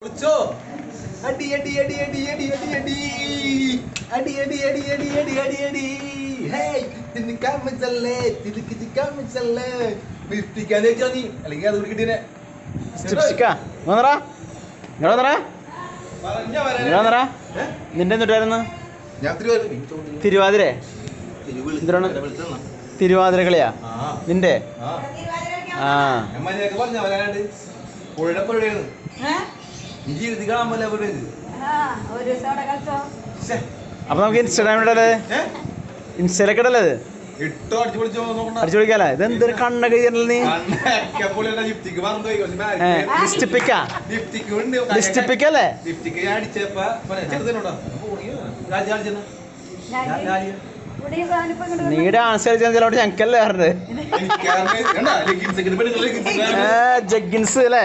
വിളിച്ചോ അടി അടി അടി അടി അടി അടി അടി അടി അടി അടി അടി അടി അടി അടി ഹേയ് തിന്ന് കാമിച്ചല്ലേ തിരുക്കി കാമിച്ചല്ലേ നിർത്തിക്കാൻ നീ അല്ലെങ്കിൽ അത് കിട്ടിനെ നിന്റെ എന്നിട്ടായിരുന്നു തിരുവാതിര തിരുവാതിര കളിയാ നിന്റെ ആ അപ്പൊ നമുക്ക് ഇൻസ്റ്റാഗ്രാമിലേ ഇൻസ്റ്റയിലൊക്കെ ഇടല്ലേ അടിച്ചു പൊളിക്കാല്ലേ ഇത് എന്തൊരു കണ്ണൊക്കെ നീ ലിസ്റ്റിപ്പിക്കല്ലേ നീ ഡാൻസ് കളിച്ചാൽ ചിലോട്ട് ഞങ്ങൾക്കല്ലേ പറഞ്ഞത് ജഗ്ഗിൻസ് അല്ലേ